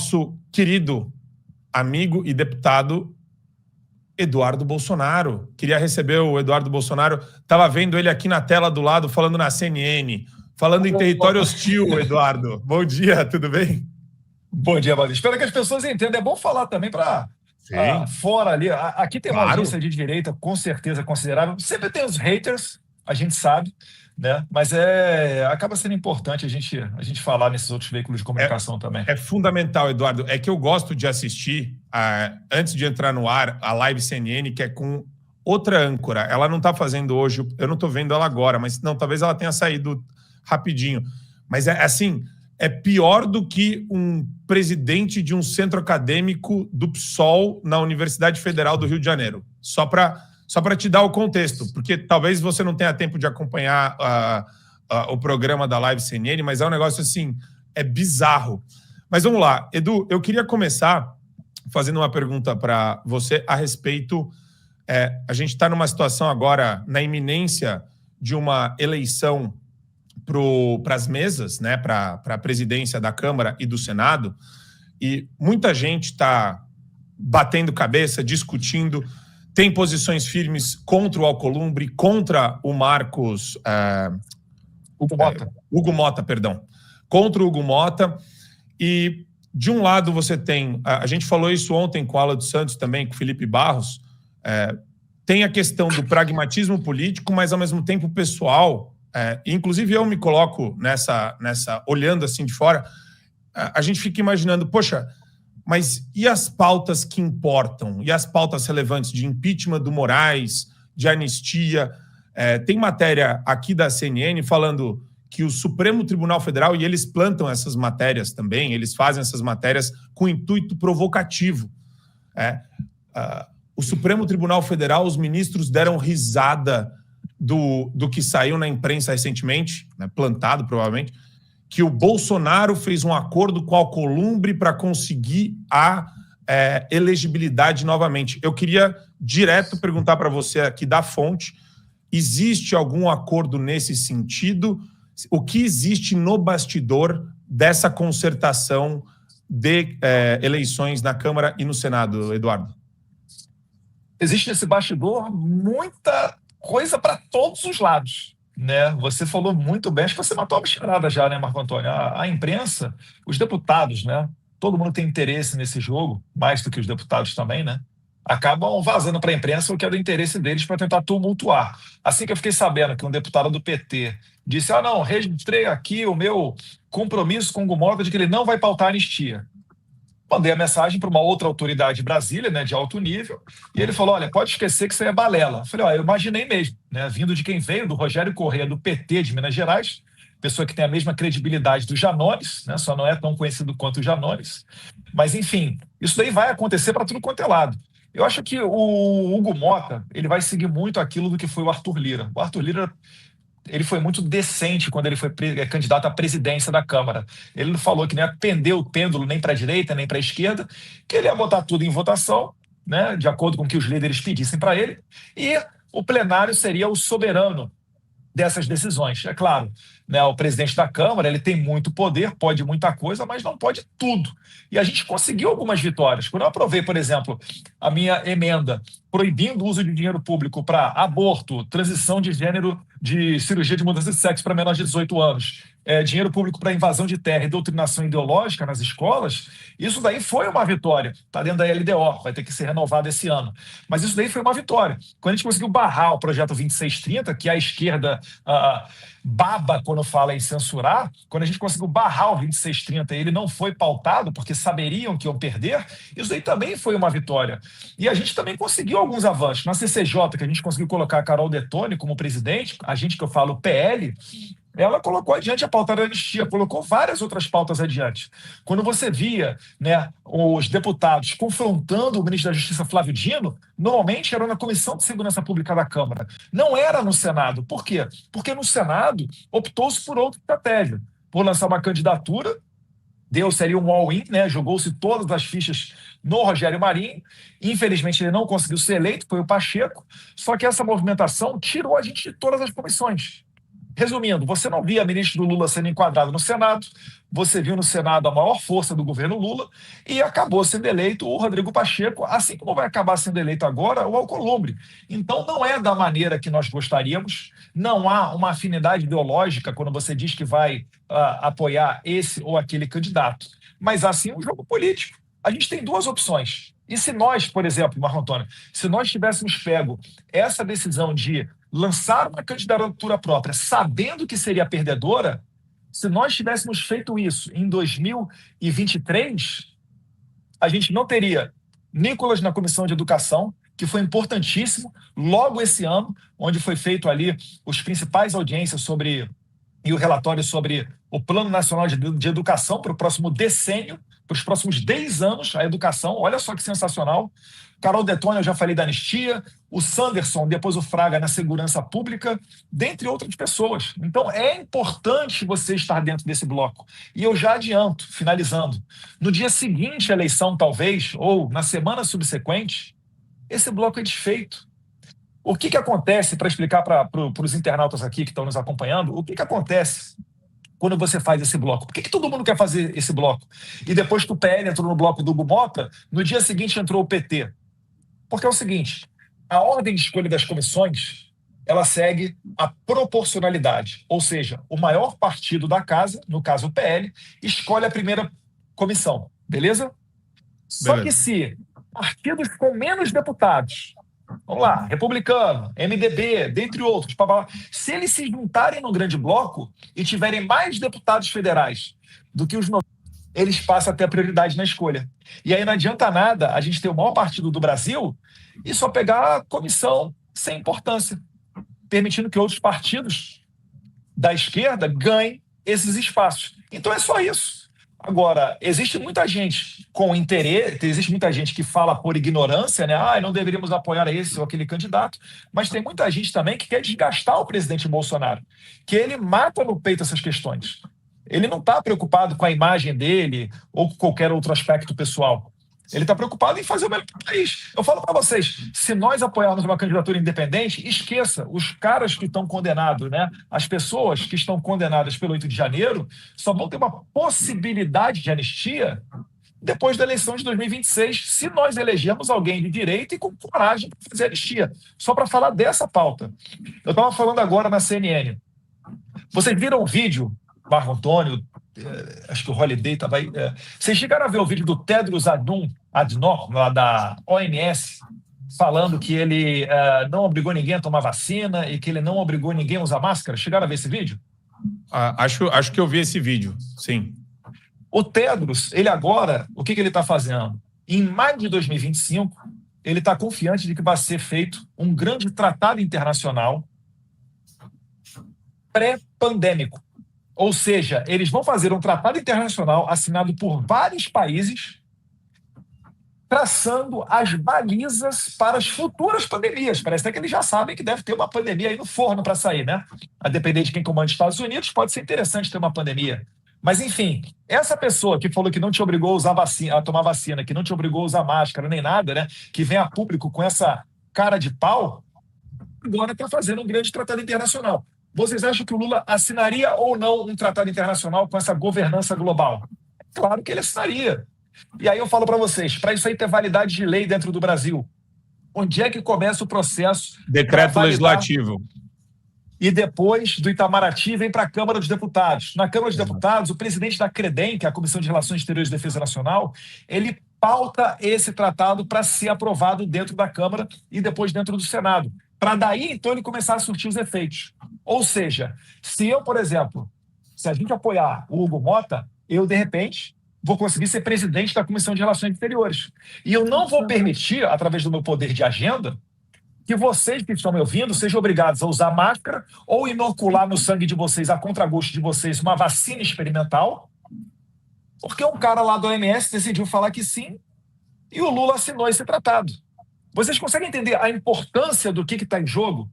nosso querido amigo e deputado Eduardo Bolsonaro. Queria receber o Eduardo Bolsonaro. Estava vendo ele aqui na tela do lado, falando na CNN, falando em território hostil, Eduardo. Bom dia, tudo bem? Bom dia, Valdir. Espero que as pessoas entendam. É bom falar também para fora ali. Aqui tem uma audiência de direita, com certeza, considerável. Sempre tem os haters, a gente sabe, né? Mas acaba sendo importante a gente falar nesses outros veículos de comunicação também. É fundamental, Eduardo. É que eu gosto de assistir, antes de entrar no ar, a live CNN, que é com outra âncora. Ela não está fazendo hoje, eu não estou vendo ela agora, mas não, talvez ela tenha saído rapidinho. Mas é assim, é pior do que um presidente de um centro acadêmico do PSOL na Universidade Federal do Rio de Janeiro. Só para te dar o contexto, porque talvez você não tenha tempo de acompanhar o programa da Live CNN, mas é um negócio assim, é bizarro. Mas vamos lá, Edu, eu queria começar fazendo uma pergunta para você a respeito. A gente está numa situação agora, na iminência de uma eleição para as mesas, né, para a presidência da Câmara e do Senado, e muita gente está batendo cabeça, discutindo, tem posições firmes contra o Alcolumbre, contra o Marcos... Hugo Mota, perdão. Contra o Hugo Mota. E, de um lado, você tem... A gente falou isso ontem com a Ala dos Santos também, com o Felipe Barros. Tem a questão do pragmatismo político, mas, ao mesmo tempo, pessoal... inclusive, eu me coloco nessa olhando assim de fora, a gente fica imaginando, poxa... Mas e as pautas que importam? E as pautas relevantes de impeachment do Moraes, de anistia? Tem matéria aqui da CNN falando que o Supremo Tribunal Federal, e eles plantam essas matérias também, eles fazem essas matérias com intuito provocativo. O Supremo Tribunal Federal, os ministros deram risada do que saiu na imprensa recentemente, né, plantado provavelmente, que o Bolsonaro fez um acordo com o Alcolumbre para conseguir a elegibilidade novamente. Eu queria direto perguntar para você aqui da fonte, existe algum acordo nesse sentido? O que existe no bastidor dessa concertação de eleições na Câmara e no Senado, Eduardo? Existe nesse bastidor muita coisa para todos os lados. Né? Você falou muito bem, acho que você matou a bicharada já, né, Marco Antônio? A imprensa, os deputados, né? Todo mundo tem interesse nesse jogo, mais do que os deputados também, né? Acabam vazando para a imprensa o que é do interesse deles para tentar tumultuar. Assim que eu fiquei sabendo que um deputado do PT disse: não, registrei aqui o meu compromisso com o Hugo Mota de que ele não vai pautar a anistia. Mandei a mensagem para uma outra autoridade de Brasília, né, de alto nível, e ele falou: olha, pode esquecer que isso aí é balela. Eu falei: eu imaginei mesmo, né, vindo de quem veio, do Rogério Corrêa, do PT de Minas Gerais, pessoa que tem a mesma credibilidade do Janones, né, só não é tão conhecido quanto o Janones. Mas, enfim, isso daí vai acontecer para tudo quanto é lado. Eu acho que o Hugo Mota ele vai seguir muito aquilo do que foi o Arthur Lira. O Arthur Lira... ele foi muito decente quando ele foi candidato à presidência da Câmara. Ele não falou que nem ia pender o pêndulo nem para a direita, nem para a esquerda, que ele ia botar tudo em votação, né, de acordo com o que os líderes pedissem para ele, e o plenário seria o soberano dessas decisões. É claro, né, o presidente da Câmara ele tem muito poder, pode muita coisa, mas não pode tudo. E a gente conseguiu algumas vitórias. Quando eu aprovei, por exemplo, a minha emenda proibindo o uso de dinheiro público para aborto, transição de gênero, de cirurgia de mudança de sexo para menores de 18 anos, dinheiro público para invasão de terra e doutrinação ideológica nas escolas, isso daí foi uma vitória. Está dentro da LDO, vai ter que ser renovado esse ano. Mas isso daí foi uma vitória. Quando a gente conseguiu barrar o projeto 2630, que a esquerda baba quando fala em censurar, quando a gente conseguiu barrar o 2630 e ele não foi pautado porque saberiam que iam perder, isso daí também foi uma vitória. E a gente também conseguiu alguns avanços. Na CCJ, que a gente conseguiu colocar a Carol Detoni como presidente, a gente que eu falo PL, ela colocou adiante a pauta da anistia, colocou várias outras pautas adiante. Quando você via, né, os deputados confrontando o ministro da Justiça, Flávio Dino, normalmente era na Comissão de Segurança Pública da Câmara. Não era no Senado. Por quê? Porque no Senado optou-se por outra estratégia, por lançar uma candidatura, seria um all-in, né? Jogou-se todas as fichas no Rogério Marinho. Infelizmente, ele não conseguiu ser eleito, foi o Pacheco. Só que essa movimentação tirou a gente de todas as comissões. Resumindo, você não via ministro do Lula sendo enquadrado no Senado, você viu no Senado a maior força do governo Lula e acabou sendo eleito o Rodrigo Pacheco, assim como vai acabar sendo eleito agora o Alcolumbre. Então não é da maneira que nós gostaríamos, não há uma afinidade ideológica quando você diz que vai apoiar esse ou aquele candidato, mas há sim um jogo político. A gente tem duas opções. E se nós, por exemplo, Marco Antônio, se nós tivéssemos pego essa decisão de lançar uma candidatura própria, sabendo que seria perdedora, se nós tivéssemos feito isso em 2023, a gente não teria Nicolas na Comissão de Educação, que foi importantíssimo, logo esse ano, onde foi feito ali os principais audiências sobre e o relatório sobre o Plano Nacional de Educação para o próximo decênio, para os próximos 10 anos, a educação. Olha só que sensacional. Carol Detoni, eu já falei da anistia, o Sanderson, depois o Fraga na segurança pública, dentre outras pessoas. Então, é importante você estar dentro desse bloco. E eu já adianto, finalizando, no dia seguinte à eleição, talvez, ou na semana subsequente, esse bloco é desfeito. O que acontece, para explicar para os internautas aqui que estão nos acompanhando, o que acontece quando você faz esse bloco? Por que todo mundo quer fazer esse bloco? E depois que o PL entrou no bloco do Hugo Mota, no dia seguinte entrou o PT. Porque é o seguinte, a ordem de escolha das comissões, ela segue a proporcionalidade. Ou seja, o maior partido da casa, no caso o PL, escolhe a primeira comissão. Beleza? Só que se partidos com menos deputados, vamos lá, Republicano, MDB, dentre outros, se eles se juntarem num grande bloco e tiverem mais deputados federais do que os eles passam a ter a prioridade na escolha. E aí não adianta nada a gente ter o maior partido do Brasil e só pegar a comissão sem importância, permitindo que outros partidos da esquerda ganhem esses espaços. Então é só isso. Agora, existe muita gente com interesse, existe muita gente que fala por ignorância, né? Não deveríamos apoiar esse ou aquele candidato, mas tem muita gente também que quer desgastar o presidente Bolsonaro, que ele mata no peito essas questões. Ele não está preocupado com a imagem dele ou com qualquer outro aspecto pessoal. Ele está preocupado em fazer o melhor país. Eu falo para vocês, se nós apoiarmos uma candidatura independente, esqueça, os caras que estão condenados, né? As pessoas que estão condenadas pelo 8 de janeiro só vão ter uma possibilidade de anistia depois da eleição de 2026, se nós elegermos alguém de direita e com coragem para fazer anistia. Só para falar dessa pauta. Eu estava falando agora na CNN. Vocês viram o vídeo, Marco Antônio, acho que o Holiday estava aí. Vocês chegaram a ver o vídeo do Tedros Adhanom, lá da OMS, falando que ele não obrigou ninguém a tomar vacina e que ele não obrigou ninguém a usar máscara? Chegaram a ver esse vídeo? Acho que eu vi esse vídeo, sim. O Tedros, ele agora, o que ele está fazendo? Em maio de 2025, ele está confiante de que vai ser feito um grande tratado internacional pré-pandêmico. Ou seja, eles vão fazer um tratado internacional assinado por vários países, traçando as balizas para as futuras pandemias. Parece até que eles já sabem que deve ter uma pandemia aí no forno para sair, né? A depender de quem comanda os Estados Unidos, pode ser interessante ter uma pandemia. Mas, enfim, essa pessoa que falou que não te obrigou a usar a tomar vacina, que não te obrigou a usar máscara nem nada, né? Que vem a público com essa cara de pau, agora está fazendo um grande tratado internacional. Vocês acham que o Lula assinaria ou não um tratado internacional com essa governança global? Claro que ele assinaria. E aí eu falo para vocês, para isso aí ter validade de lei dentro do Brasil, onde é que começa o processo? Decreto legislativo. E depois do Itamaraty vem para a Câmara dos Deputados. Na Câmara dos Deputados, o presidente da CREDEM, que é a Comissão de Relações Exteriores e Defesa Nacional, ele pauta esse tratado para ser aprovado dentro da Câmara e depois dentro do Senado. Para daí, então, ele começar a surtir os efeitos. Ou seja, se eu, por exemplo, se a gente apoiar o Hugo Mota, eu, de repente, vou conseguir ser presidente da Comissão de Relações Exteriores. E eu não vou permitir, através do meu poder de agenda, que vocês que estão me ouvindo sejam obrigados a usar máscara ou inocular no sangue de vocês, a contragosto de vocês, uma vacina experimental, porque um cara lá do OMS decidiu falar que sim e o Lula assinou esse tratado. Vocês conseguem entender a importância do que está em jogo?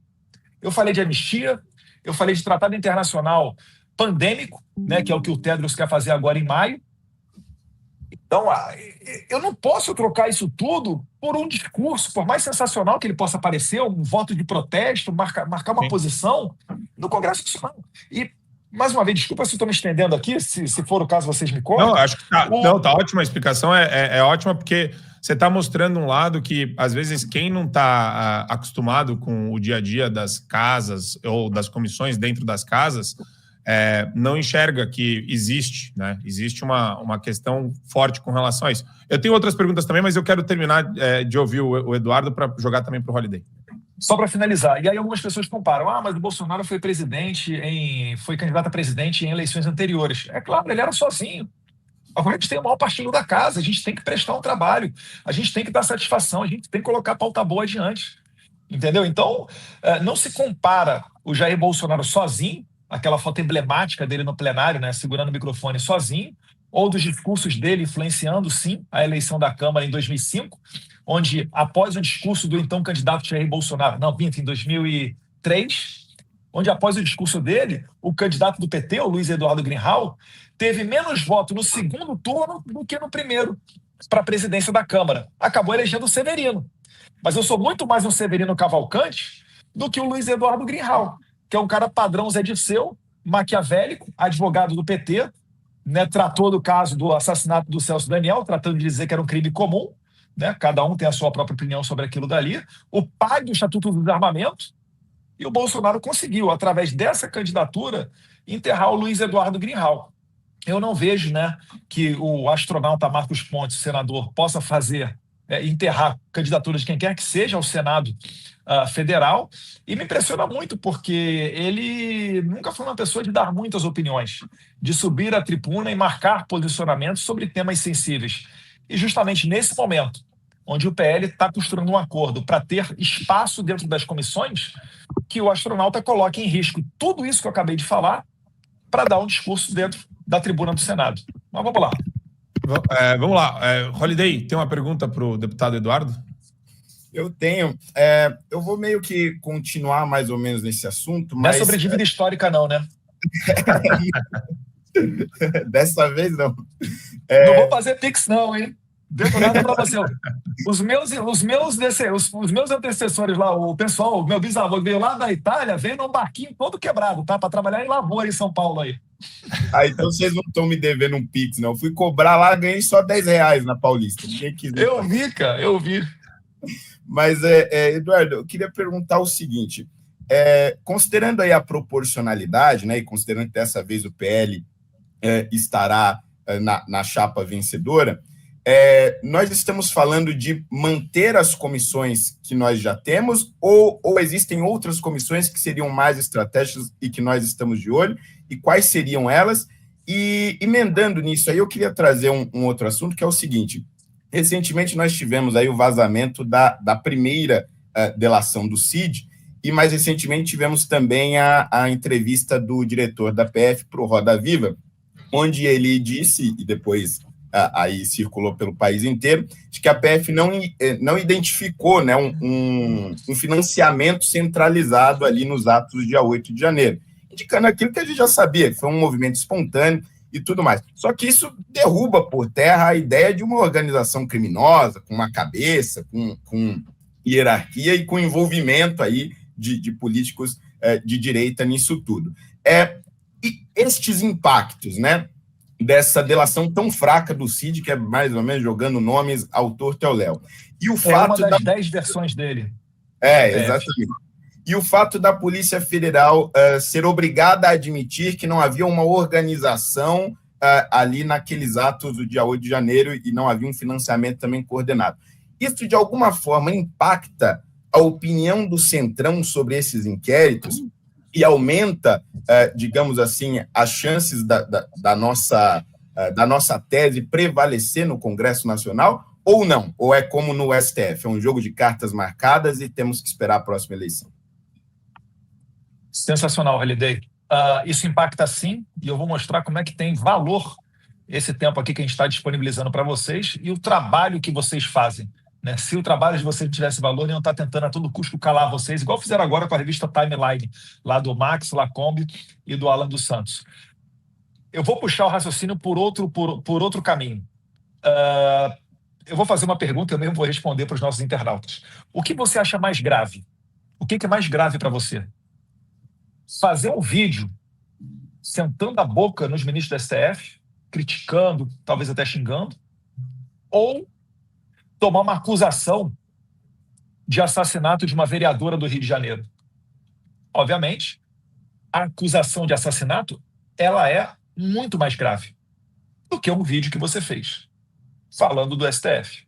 Eu falei de anistia, eu falei de tratado internacional pandêmico, né, que é o que o Tedros quer fazer agora em maio. Então, eu não posso trocar isso tudo por um discurso, por mais sensacional que ele possa parecer, um voto de protesto, marcar uma posição, No Congresso Nacional. E, mais uma vez, desculpa se estou me estendendo aqui, se for o caso, vocês me Não, cortam. acho que tá ótima a explicação, é ótima, porque você está mostrando um lado que, às vezes, quem não está acostumado com o dia a dia das casas ou das comissões dentro das casas, não enxerga que existe, né? Existe uma questão forte com relação a isso. Eu tenho outras perguntas também, mas eu quero terminar de ouvir o Eduardo para jogar também para o Holiday. Só para finalizar, e aí algumas pessoas comparam, mas o Bolsonaro foi candidato a presidente em eleições anteriores. É claro, ele era sozinho. Agora a gente tem o maior partido da casa, a gente tem que prestar um trabalho, a gente tem que dar satisfação, a gente tem que colocar a pauta boa adiante. Entendeu? Então, não se compara o Jair Bolsonaro sozinho, aquela foto emblemática dele no plenário, né, segurando o microfone sozinho, ou dos discursos dele influenciando, sim, a eleição da Câmara em 2005, onde, após o discurso do então candidato Jair Bolsonaro, em 2003, onde, após o discurso dele, o candidato do PT, o Luiz Eduardo Greenhalgh, teve menos voto no segundo turno do que no primeiro para a presidência da Câmara. Acabou elegendo o Severino. Mas eu sou muito mais um Severino Cavalcante do que o Luiz Eduardo Greenhalgh, que é um cara padrão Zé Dirceu, maquiavélico, advogado do PT, né, tratou do caso do assassinato do Celso Daniel, tratando de dizer que era um crime comum, né, cada um tem a sua própria opinião sobre aquilo dali, o pai do Estatuto do Desarmamento, e o Bolsonaro conseguiu, através dessa candidatura, enterrar o Luiz Eduardo Greenhalgh. Eu não vejo, né, que o astronauta Marcos Pontes, senador, possa enterrar candidaturas de quem quer que seja ao Senado federal, e me impressiona muito porque ele nunca foi uma pessoa de dar muitas opiniões, de subir à tribuna e marcar posicionamentos sobre temas sensíveis. E justamente nesse momento, onde o PL está costurando um acordo para ter espaço dentro das comissões, que o astronauta coloque em risco tudo isso que eu acabei de falar para dar um discurso dentro da tribuna do Senado. Mas vamos lá. Vamos lá. Holiday, tem uma pergunta para o deputado Eduardo? Eu tenho. Eu vou meio que continuar mais ou menos nesse assunto, mas... Não é sobre dívida histórica, não, né? Dessa vez, não. Não vou fazer pix, não, hein? Devo nada para você. Os meus antecessores lá, o pessoal, o meu bisavô veio lá da Itália, veio num barquinho todo quebrado, tá? Para trabalhar em lavoura em São Paulo aí. Então vocês não estão me devendo um pix, não. Eu fui cobrar lá, ganhei só R$10 na Paulista. Eu vi, cara, eu vi. Mas, Eduardo, eu queria perguntar o seguinte, considerando aí a proporcionalidade, né, e considerando que dessa vez o PL estará na chapa vencedora, nós estamos falando de manter as comissões que nós já temos ou existem outras comissões que seriam mais estratégicas e que nós estamos de olho? E quais seriam elas? E emendando nisso aí, eu queria trazer um outro assunto, que é o seguinte: recentemente nós tivemos aí o vazamento da primeira delação do Cid, e mais recentemente tivemos também a entrevista do diretor da PF para o Roda Viva, onde ele disse, e depois aí circulou pelo país inteiro, de que a PF não identificou, né, um financiamento centralizado ali nos atos do dia 8 de janeiro, indicando aquilo que a gente já sabia, que foi um movimento espontâneo e tudo mais. Só que isso derruba por terra a ideia de uma organização criminosa, com uma cabeça, com hierarquia e com envolvimento aí de políticos de direita nisso tudo. E estes impactos, né, dessa delação tão fraca do Cid, que é mais ou menos jogando nomes ao torto e ao léu. E o fato uma das 10 versões dele. Exatamente. E o fato da Polícia Federal ser obrigada a admitir que não havia uma organização ali naqueles atos do dia 8 de janeiro e não havia um financiamento também coordenado. Isso, de alguma forma, impacta a opinião do Centrão sobre esses inquéritos e aumenta, digamos assim, as chances da nossa tese prevalecer no Congresso Nacional, ou não? Ou é como no STF, é um jogo de cartas marcadas e temos que esperar a próxima eleição? Sensacional, Holiday. Isso impacta sim, e eu vou mostrar como é que tem valor esse tempo aqui que a gente está disponibilizando para vocês e o trabalho que vocês fazem. Né? Se o trabalho de vocês tivesse valor, iam estar tentando a todo custo calar vocês, igual fizeram agora com a revista Timeline, lá do Max Lacombe e do Alan dos Santos. Eu vou puxar o raciocínio por outro caminho. Eu vou fazer uma pergunta e eu mesmo vou responder para os nossos internautas. O que você acha mais grave? O que é mais grave para você? fazer um vídeo sentando a boca nos ministros do STF, criticando, talvez até xingando, ou tomar uma acusação de assassinato de uma vereadora do Rio de Janeiro. Obviamente, a acusação de assassinato, ela é muito mais grave do que um vídeo que você fez falando do STF.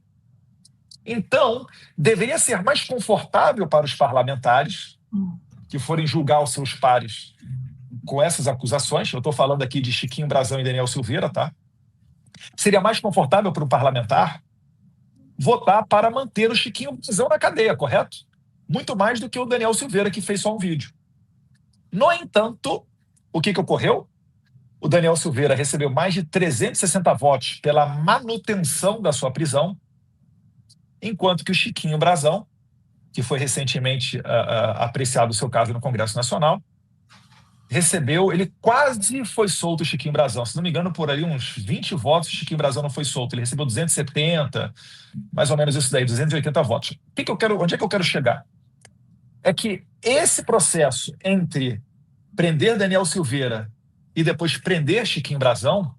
Então, deveria ser mais confortável para os parlamentares que forem julgar os seus pares com essas acusações. Eu estou falando aqui de Chiquinho Brazão e Daniel Silveira, tá? Seria mais confortável para um parlamentar votar para manter o Chiquinho Brazão na cadeia, correto? Muito mais do que o Daniel Silveira, que fez só um vídeo. No entanto, o que ocorreu? O Daniel Silveira recebeu mais de 360 votos pela manutenção da sua prisão, enquanto que o Chiquinho Brazão, que foi recentemente apreciado o seu caso no Congresso Nacional, recebeu, ele quase foi solto, o Chiquinho Brazão. Se não me engano, por ali uns 20 votos, o Chiquinho Brazão não foi solto. Ele recebeu 270, mais ou menos isso daí, 280 votos. Onde é que eu quero chegar? É que esse processo entre prender Daniel Silveira e depois prender Chiquinho Brazão,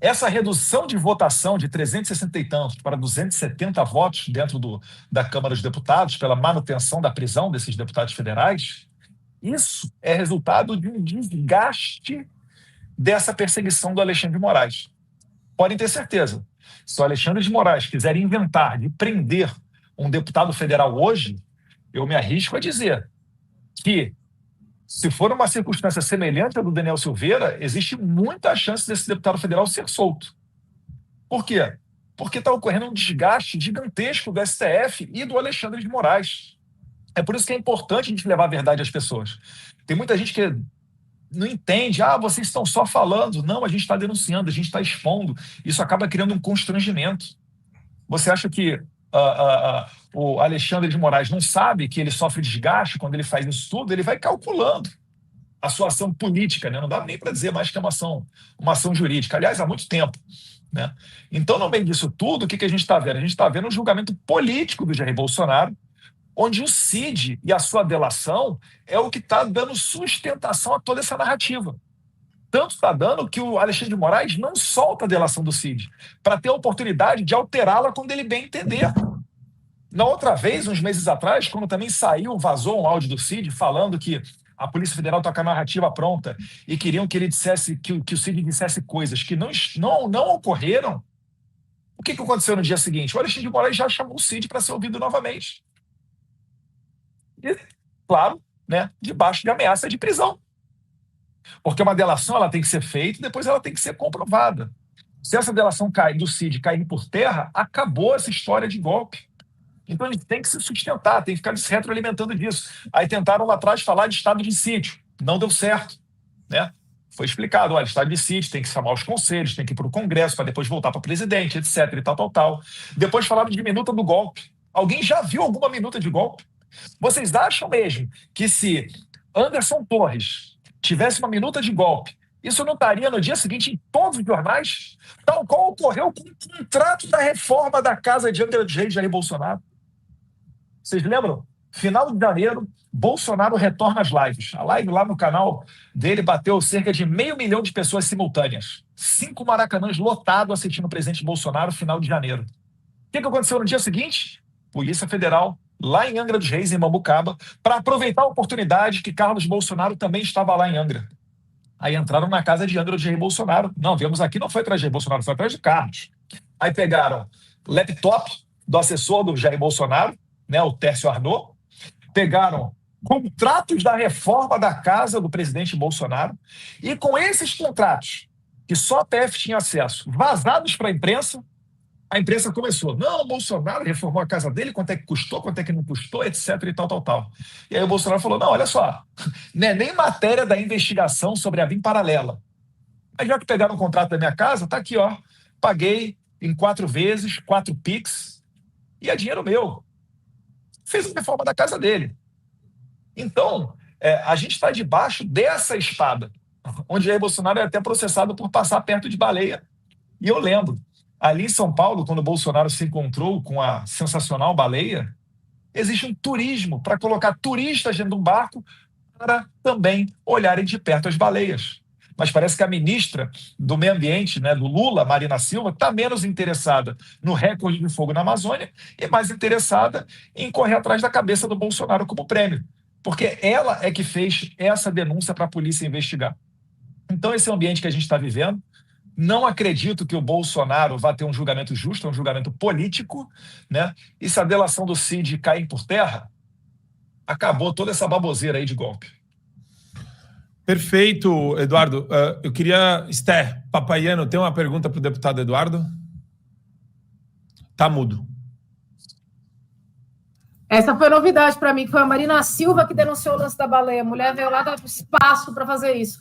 essa redução de votação de 360 e tantos para 270 votos dentro da Câmara dos Deputados, pela manutenção da prisão desses deputados federais, isso é resultado de um desgaste dessa perseguição do Alexandre de Moraes. Podem ter certeza, se o Alexandre de Moraes quiser inventar de prender um deputado federal hoje, eu me arrisco a dizer que, se for uma circunstância semelhante à do Daniel Silveira, existe muita chance desse deputado federal ser solto. Por quê? Porque está ocorrendo um desgaste gigantesco do STF e do Alexandre de Moraes. É por isso que é importante a gente levar a verdade às pessoas. Tem muita gente que não entende, vocês estão só falando. Não, a gente está denunciando, a gente está expondo. Isso acaba criando um constrangimento. Você acha que o Alexandre de Moraes não sabe que ele sofre desgaste quando ele faz isso tudo? Ele vai calculando a sua ação política, né? Não dá nem para dizer mais que é uma ação jurídica. Aliás, há muito tempo, né? Então, no meio disso tudo, o que a gente está vendo? A gente está vendo um julgamento político do Jair Bolsonaro, onde o Cid e a sua delação é o que está dando sustentação a toda essa narrativa. Tanto está dando que o Alexandre de Moraes não solta a delação do Cid, para ter a oportunidade de alterá-la quando ele bem entender. Na outra vez, uns meses atrás, quando também vazou um áudio do Cid falando que a Polícia Federal está com a narrativa pronta e queriam que ele dissesse, que o Cid dissesse coisas que não ocorreram, o que aconteceu no dia seguinte? O Alexandre de Moraes já chamou o Cid para ser ouvido novamente. E, claro, né, debaixo de ameaça de prisão. Porque uma delação ela tem que ser feita e depois ela tem que ser comprovada. Se essa delação do Cid cair por terra, acabou essa história de golpe. Então ele tem que se sustentar, tem que ficar se retroalimentando disso. Aí tentaram lá atrás falar de estado de sítio. Não deu certo, né? Foi explicado, olha, estado de sítio, tem que chamar os conselhos, tem que ir para o Congresso para depois voltar para o presidente, etc. e tal. Depois falaram de minuta do golpe. Alguém já viu alguma minuta de golpe? Vocês acham mesmo que se Anderson Torres tivesse uma minuta de golpe, isso não estaria no dia seguinte em todos os jornais? Tal qual ocorreu com o contrato da reforma da casa de Angra dos Reis, Jair Bolsonaro. Vocês lembram? Final de janeiro, Bolsonaro retorna às lives. A live lá no canal dele bateu cerca de 500 mil de pessoas simultâneas. 5 maracanãs lotados assistindo o presidente Bolsonaro final de janeiro. O que aconteceu no dia seguinte? Polícia Federal, lá em Angra dos Reis, em Mambucaba, para aproveitar a oportunidade que Carlos Bolsonaro também estava lá em Angra. Aí entraram na casa de Angra do Jair Bolsonaro. Não, viemos aqui, não foi atrás de Jair Bolsonaro, foi atrás de Carlos. Aí pegaram laptop do assessor do Jair Bolsonaro, né, o Tércio Arnaud, pegaram contratos da reforma da casa do presidente Bolsonaro, e com esses contratos, que só a PF tinha acesso, vazados para a imprensa começou, não, o Bolsonaro reformou a casa dele, quanto é que custou, quanto é que não custou, etc. e tal. E aí o Bolsonaro falou, não, olha só, não é nem matéria da investigação sobre a VIM paralela. Mas já que pegaram o contrato da minha casa, tá aqui, ó, paguei em 4 vezes, 4 PIX, e é dinheiro meu. Fez a reforma da casa dele. Então, a gente está debaixo dessa espada, onde Jair Bolsonaro é até processado por passar perto de baleia. E eu lembro, ali em São Paulo, quando o Bolsonaro se encontrou com a sensacional baleia, existe um turismo para colocar turistas dentro de um barco para também olharem de perto as baleias. Mas parece que a ministra do Meio Ambiente, né, do Lula, Marina Silva, está menos interessada no recorde de fogo na Amazônia e mais interessada em correr atrás da cabeça do Bolsonaro como prêmio. Porque ela é que fez essa denúncia para a polícia investigar. Então, esse é o ambiente que a gente está vivendo. Não acredito que o Bolsonaro vá ter um julgamento justo, é um julgamento político, né? E se a delação do Cid cair por terra, acabou toda essa baboseira aí de golpe. Perfeito, Eduardo. Eu queria... Esther Papaiano, tem uma pergunta para o deputado Eduardo? Tá mudo. Essa foi novidade para mim, que foi a Marina Silva que denunciou o lance da baleia. A mulher veio lá do espaço para fazer isso.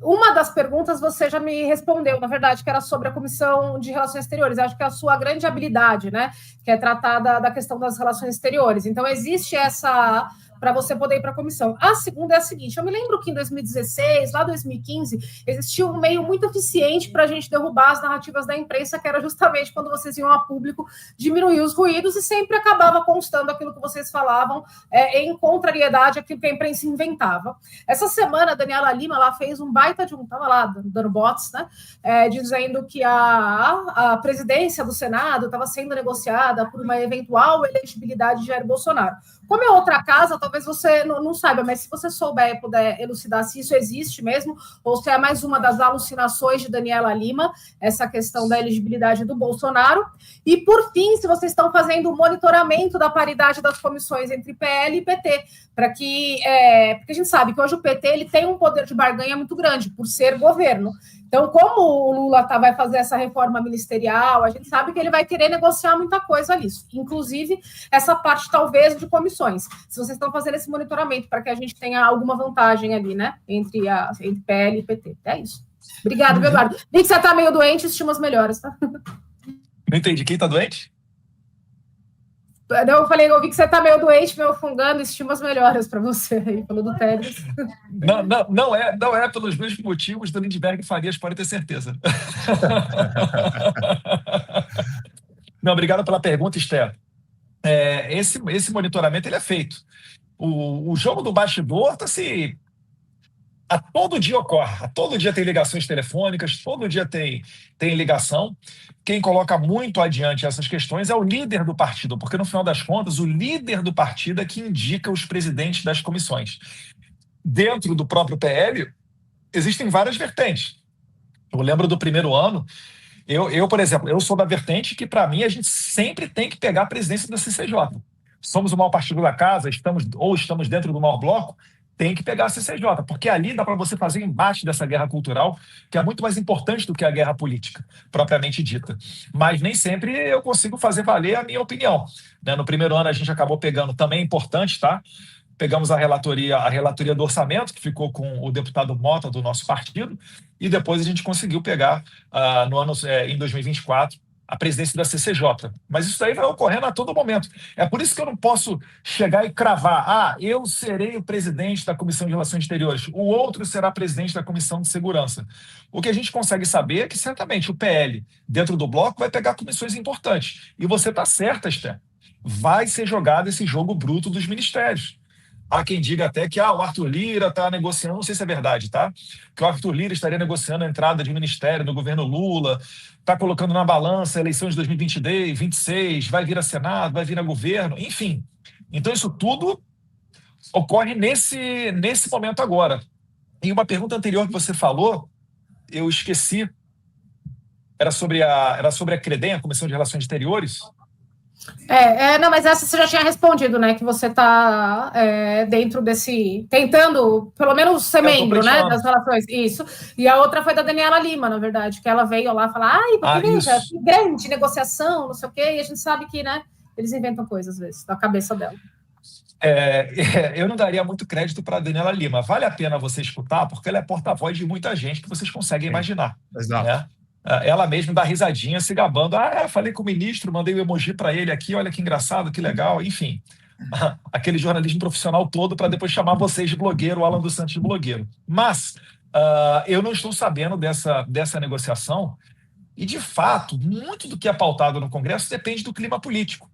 Uma das perguntas você já me respondeu, na verdade, que era sobre a Comissão de Relações Exteriores. Acho que é a sua grande habilidade, né? Que é tratar da questão das relações exteriores. Então, existe essa... para você poder ir para a comissão. A segunda é a seguinte, eu me lembro que em 2016, lá 2015, existia um meio muito eficiente para a gente derrubar as narrativas da imprensa, que era justamente quando vocês iam a público diminuir os ruídos e sempre acabava constando aquilo que vocês falavam em contrariedade àquilo que a imprensa inventava. Essa semana, a Daniela Lima ela fez um baita de um, estava lá dando bots, né, dizendo que a presidência do Senado estava sendo negociada por uma eventual elegibilidade de Jair Bolsonaro. Como é outra casa, talvez você não saiba, mas se você souber e puder elucidar se isso existe mesmo, ou se é mais uma das alucinações de Daniela Lima, essa questão da elegibilidade do Bolsonaro. E, por fim, se vocês estão fazendo o monitoramento da paridade das comissões entre PL e PT, para que... porque a gente sabe que hoje o PT ele tem um poder de barganha muito grande, por ser governo. Então, como o Lula vai fazer essa reforma ministerial, a gente sabe que ele vai querer negociar muita coisa nisso, inclusive essa parte, talvez, de comissões. Se vocês estão fazendo esse monitoramento para que a gente tenha alguma vantagem ali, né, entre PL e PT. É isso. Obrigada, meu Eduardo. Vi que você está meio doente, estimas melhoras, tá? Não entendi. Quem está doente? Eu falei, eu vi que você está meio doente, meio fungando, estimas melhoras para você aí, falou do Télix. Não é pelos mesmos motivos do Lindbergh Farias, pode ter certeza. Não, obrigado pela pergunta, Esther. Esse monitoramento ele é feito. O jogo do bastidor está se... A todo dia ocorre, a todo dia tem ligações telefônicas, todo dia tem ligação. Quem coloca muito adiante essas questões é o líder do partido, porque no final das contas, o líder do partido é que indica os presidentes das comissões. Dentro do próprio PL, existem várias vertentes. Eu lembro do primeiro ano, por exemplo, eu sou da vertente que, para mim, a gente sempre tem que pegar a presidência da CCJ. Somos o maior partido da casa, estamos dentro do maior bloco, tem que pegar a CCJ, porque ali dá para você fazer embate dessa guerra cultural, que é muito mais importante do que a guerra política, propriamente dita. Mas nem sempre eu consigo fazer valer a minha opinião. No primeiro ano a gente acabou pegando, também importante, tá? Pegamos a relatoria do orçamento, que ficou com o deputado Mota, do nosso partido, e depois a gente conseguiu pegar, em 2024, a presidência da CCJ. Mas isso daí vai ocorrendo a todo momento. É por isso que eu não posso chegar e cravar, eu serei o presidente da Comissão de Relações Exteriores, o outro será presidente da Comissão de Segurança. O que a gente consegue saber é que, certamente, o PL, dentro do bloco, vai pegar comissões importantes. E você está certa, Esther. Vai ser jogado esse jogo bruto dos ministérios. Há quem diga até que o Arthur Lira está negociando, não sei se é verdade, tá? Que o Arthur Lira estaria negociando a entrada de ministério no governo Lula, está colocando na balança a eleição de 2022, 2026, vai vir a Senado, vai vir a governo, enfim. Então isso tudo ocorre nesse momento agora. E uma pergunta anterior que você falou, eu esqueci, era sobre a CREDEM, a Comissão de Relações Exteriores. Não, mas essa você já tinha respondido, né? Que você está dentro desse... Tentando, pelo menos, ser membro, né? Das relações. Isso. E a outra foi da Daniela Lima, na verdade, que ela veio lá falar, porque veja, que grande negociação, não sei o quê, e a gente sabe que, né? Eles inventam coisas, às vezes, da cabeça dela. Eu não daria muito crédito para a Daniela Lima. Vale a pena você escutar, porque ela é porta-voz de muita gente que vocês conseguem imaginar. Exato. Né? Ela mesma dá risadinha, se gabando. Falei com o ministro, mandei um emoji para ele aqui, olha que engraçado, que legal, enfim. Aquele jornalismo profissional todo para depois chamar vocês de blogueiro, o Alan dos Santos de blogueiro. Mas eu não estou sabendo dessa negociação e, de fato, muito do que é pautado no Congresso depende do clima político.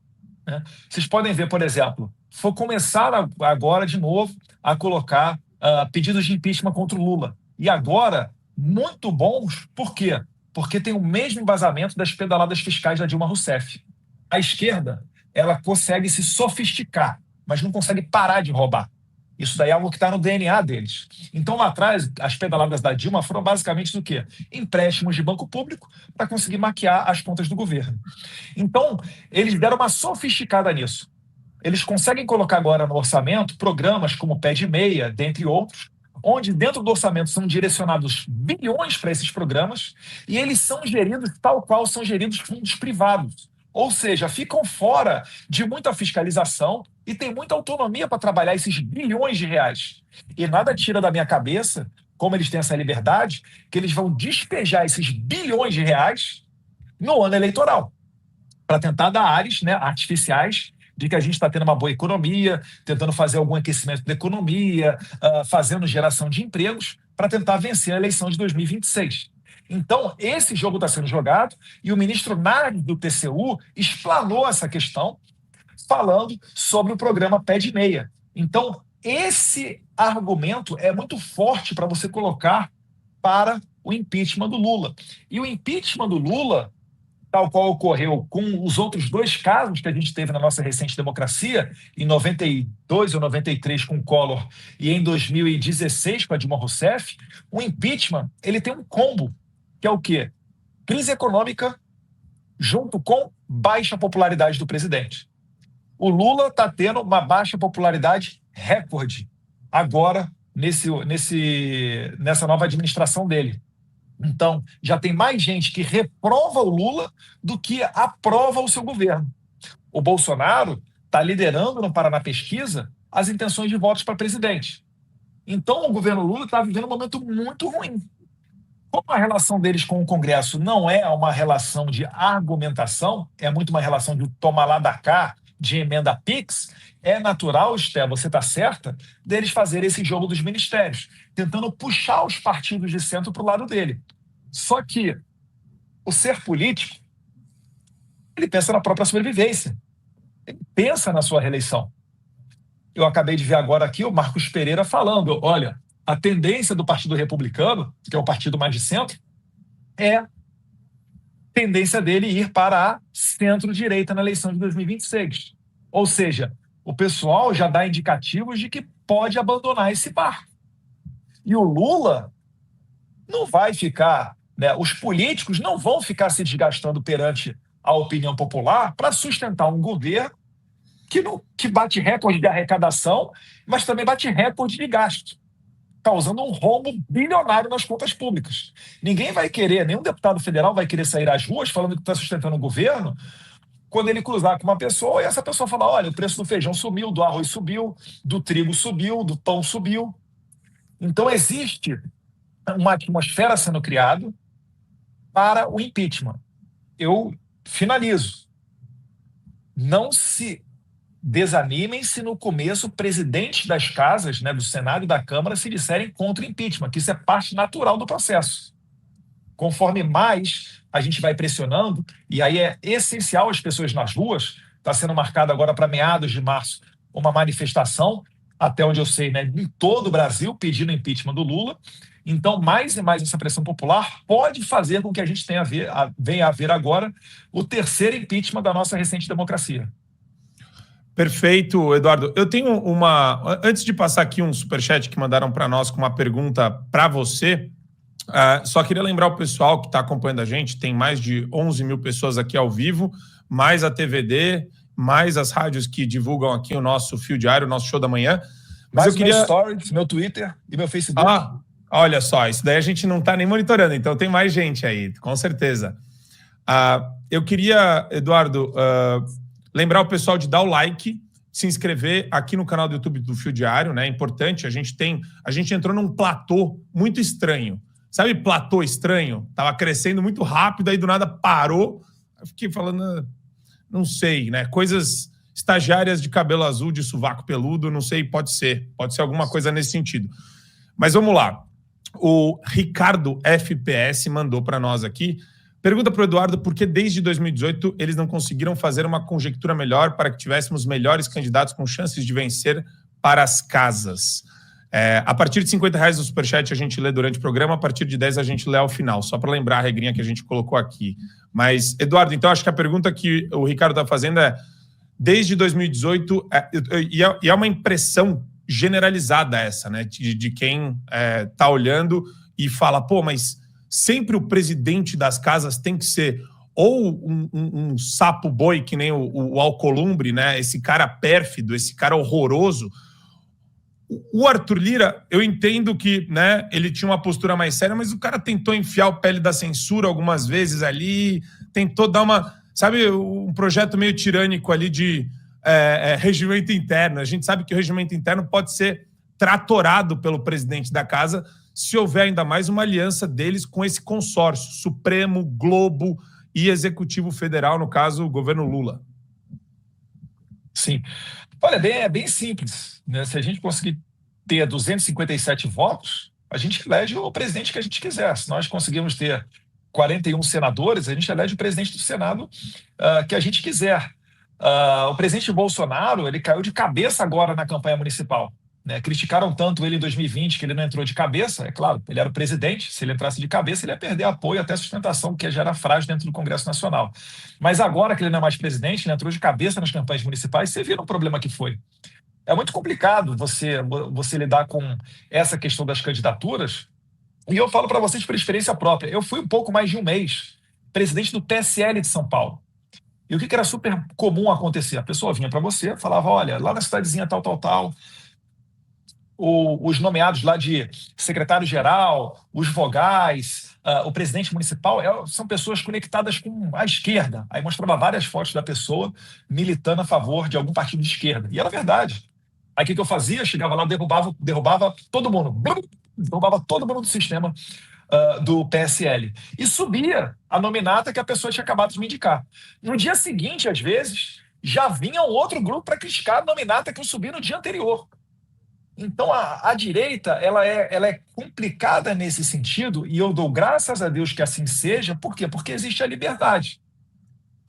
Né? Vocês podem ver, por exemplo, for começar agora de novo a colocar pedidos de impeachment contra o Lula. E agora, muito bons, por quê? Porque tem o mesmo embasamento das pedaladas fiscais da Dilma Rousseff. A esquerda, ela consegue se sofisticar, mas não consegue parar de roubar. Isso daí é algo que está no DNA deles. Então, lá atrás, as pedaladas da Dilma foram basicamente do quê? Empréstimos de banco público para conseguir maquiar as contas do governo. Então, eles deram uma sofisticada nisso. Eles conseguem colocar agora no orçamento programas como Pé de Meia, dentre outros, onde dentro do orçamento são direcionados bilhões para esses programas e eles são geridos tal qual são geridos fundos privados. Ou seja, ficam fora de muita fiscalização e tem muita autonomia para trabalhar esses bilhões de reais. E nada tira da minha cabeça, como eles têm essa liberdade, que eles vão despejar esses bilhões de reais no ano eleitoral, para tentar dar ares, né, artificiais de que a gente está tendo uma boa economia, tentando fazer algum aquecimento da economia, fazendo geração de empregos, para tentar vencer a eleição de 2026. Então, esse jogo está sendo jogado e o ministro Nardes do TCU explanou essa questão falando sobre o programa Pé de Meia. Então, esse argumento é muito forte para você colocar para o impeachment do Lula. E o impeachment do Lula, tal qual ocorreu com os outros dois casos que a gente teve na nossa recente democracia, em 92 ou 93 com o Collor e em 2016 com a Dilma Rousseff, o impeachment ele tem um combo, que é o quê? Crise econômica junto com baixa popularidade do presidente. O Lula está tendo uma baixa popularidade recorde agora nessa nova administração dele. Então, já tem mais gente que reprova o Lula do que aprova o seu governo. O Bolsonaro está liderando no Paraná Pesquisa as intenções de votos para presidente. Então, o governo Lula está vivendo um momento muito ruim. Como a relação deles com o Congresso não é uma relação de argumentação, é muito uma relação de tomar lá da cá, de emenda PIX, é natural, Esté, você está certa, deles fazerem esse jogo dos ministérios, tentando puxar os partidos de centro para o lado dele. Só que o ser político, ele pensa na própria sobrevivência, ele pensa na sua reeleição. Eu acabei de ver agora aqui o Marcos Pereira falando, olha, a tendência do Partido Republicano, que é o partido mais de centro, é a tendência dele ir para a centro-direita na eleição de 2026. Ou seja, o pessoal já dá indicativos de que pode abandonar esse barco. E o Lula não vai ficar, né, os políticos não vão ficar se desgastando perante a opinião popular para sustentar um governo que bate recorde de arrecadação, mas também bate recorde de gasto, causando um rombo bilionário nas contas públicas. Ninguém vai querer, nenhum deputado federal vai querer sair às ruas falando que está sustentando o governo quando ele cruzar com uma pessoa e essa pessoa falar, olha, o preço do feijão subiu, do arroz subiu, do trigo subiu, do pão subiu. Então existe uma atmosfera sendo criada para o impeachment. Eu finalizo. Não se desanimem se no começo presidentes das casas, né, do Senado e da Câmara, se disserem contra o impeachment, que isso é parte natural do processo. Conforme mais a gente vai pressionando, e aí é essencial as pessoas nas ruas, está sendo marcado agora para meados de março uma manifestação, até onde eu sei, né, em todo o Brasil, pedindo impeachment do Lula. Então, mais e mais essa pressão popular pode fazer com que a gente venha a ver agora o terceiro impeachment da nossa recente democracia. Perfeito, Eduardo. Eu tenho uma... Antes de passar aqui um superchat que mandaram para nós com uma pergunta para você, só queria lembrar o pessoal que está acompanhando a gente, tem mais de 11 mil pessoas aqui ao vivo, mais a TVD, mais as rádios que divulgam aqui o nosso Fio Diário, o nosso show da manhã. Mas mais meu Stories, meu Twitter e meu Facebook. Olha só, isso daí a gente não está nem monitorando, então tem mais gente aí, com certeza. Eu queria, Eduardo... lembrar o pessoal de dar o like, se inscrever aqui no canal do YouTube do Fio Diário, né? É importante, a gente entrou num platô muito estranho. Sabe platô estranho? Tava crescendo muito rápido, aí do nada parou. Eu fiquei falando, não sei, né? Coisas estagiárias de cabelo azul, de sovaco peludo, não sei, pode ser alguma coisa nesse sentido. Mas vamos lá. O Ricardo FPS mandou para nós aqui. Pergunta para o Eduardo por que desde 2018 eles não conseguiram fazer uma conjectura melhor para que tivéssemos melhores candidatos com chances de vencer para as casas. A partir de R$50 no Superchat a gente lê durante o programa, a partir de 10 a gente lê ao final, só para lembrar a regrinha que a gente colocou aqui. Mas, Eduardo, então acho que a pergunta que o Ricardo está fazendo é, desde 2018, e é uma impressão generalizada essa, né, de quem está olhando e fala, pô, mas sempre o presidente das casas tem que ser ou um sapo boi, que nem o Alcolumbre, né, esse cara pérfido, esse cara horroroso. O Arthur Lira, eu entendo que, né, ele tinha uma postura mais séria, mas o cara tentou enfiar o pele da censura algumas vezes ali, tentou dar uma, sabe, um projeto meio tirânico ali de regimento interno. A gente sabe que o regimento interno pode ser tratorado pelo presidente da casa se houver ainda mais uma aliança deles com esse consórcio, Supremo, Globo e Executivo Federal, no caso, o governo Lula. Sim. Olha, é bem simples, né? Se a gente conseguir ter 257 votos, a gente elege o presidente que a gente quiser. Se nós conseguirmos ter 41 senadores, a gente elege o presidente do Senado que a gente quiser. O presidente Bolsonaro, ele caiu de cabeça agora na campanha municipal, né? Criticaram tanto ele em 2020 que ele não entrou de cabeça. É claro, ele era o presidente, se ele entrasse de cabeça ele ia perder apoio até sustentação, que já era frágil dentro do Congresso Nacional. Mas agora que ele não é mais presidente, ele entrou de cabeça nas campanhas municipais, você viu o problema que foi. É muito complicado você lidar com essa questão das candidaturas, e eu falo para vocês por experiência própria. Eu fui um pouco mais de um mês presidente do PSL de São Paulo. E o que era super comum acontecer? A pessoa vinha para você, falava, olha, lá na cidadezinha tal, os nomeados lá de secretário-geral, os vogais, o presidente municipal, são pessoas conectadas com a esquerda. Aí mostrava várias fotos da pessoa militando a favor de algum partido de esquerda. E era verdade. Aí o que eu fazia? Chegava lá, derrubava todo mundo. Derrubava todo mundo do sistema do PSL. E subia a nominata que a pessoa tinha acabado de me indicar. No dia seguinte, às vezes, já vinha um outro grupo para criticar a nominata que eu subi no dia anterior. Então, a direita ela é complicada nesse sentido, e eu dou graças a Deus que assim seja. Por quê? Porque existe a liberdade.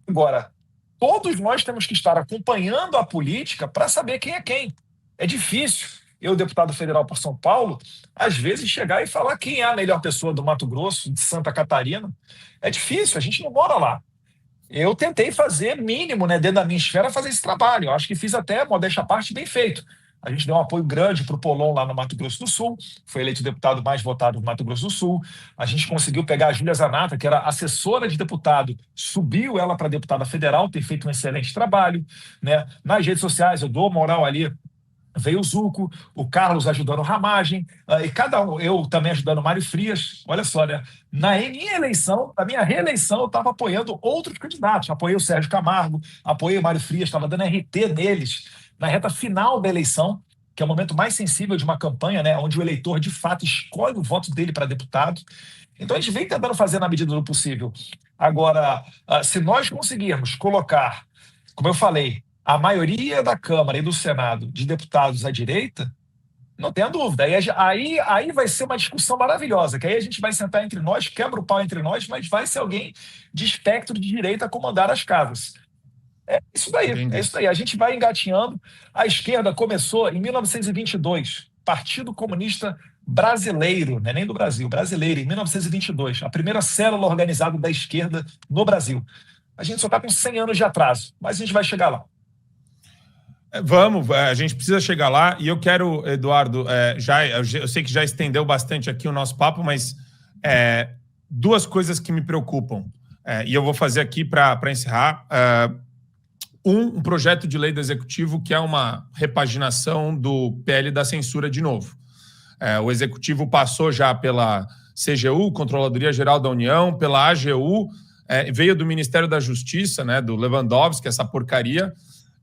Agora, todos nós temos que estar acompanhando a política para saber quem é quem. É difícil eu, deputado federal por São Paulo, às vezes chegar e falar quem é a melhor pessoa do Mato Grosso, de Santa Catarina. É difícil, a gente não mora lá. Eu tentei fazer mínimo, né, dentro da minha esfera, fazer esse trabalho. Eu acho que fiz até, modéstia à parte, bem feito. A gente deu um apoio grande para o Polon lá no Mato Grosso do Sul, foi eleito o deputado mais votado do Mato Grosso do Sul. A gente conseguiu pegar a Júlia Zanata, que era assessora de deputado, subiu ela para deputada federal, tem feito um excelente trabalho, né? Nas redes sociais, eu dou moral ali, veio o Zuco, o Carlos ajudando a Ramagem, e cada um, eu também ajudando o Mário Frias. Olha só, né? Na minha eleição, na minha reeleição, eu estava apoiando outros candidatos. Apoiei o Sérgio Camargo, apoiei o Mário Frias, estava dando RT neles, na reta final da eleição, que é o momento mais sensível de uma campanha, né, onde o eleitor, de fato, escolhe o voto dele para deputado. Então, a gente vem tentando fazer na medida do possível. Agora, se nós conseguirmos colocar, como eu falei, a maioria da Câmara e do Senado de deputados à direita, não tenha dúvida. Aí vai ser uma discussão maravilhosa, que aí a gente vai sentar entre nós, quebra o pau entre nós, mas vai ser alguém de espectro de direita a comandar as casas. É isso daí, Entendi. é isso daí. A gente vai engatinhando. A esquerda começou em 1922, Partido Comunista Brasileiro, não é nem do Brasil, brasileiro, em 1922, a primeira célula organizada da esquerda no Brasil. A gente só está com 100 anos de atraso, mas a gente vai chegar lá. Vamos, a gente precisa chegar lá. E eu quero, Eduardo, eu sei que já estendeu bastante aqui o nosso papo, mas duas coisas que me preocupam, e eu vou fazer aqui para encerrar. Um projeto de lei do Executivo que é uma repaginação do PL da censura de novo. O Executivo passou já pela CGU, Controladoria Geral da União, pela AGU, veio do Ministério da Justiça, né, do Lewandowski, essa porcaria,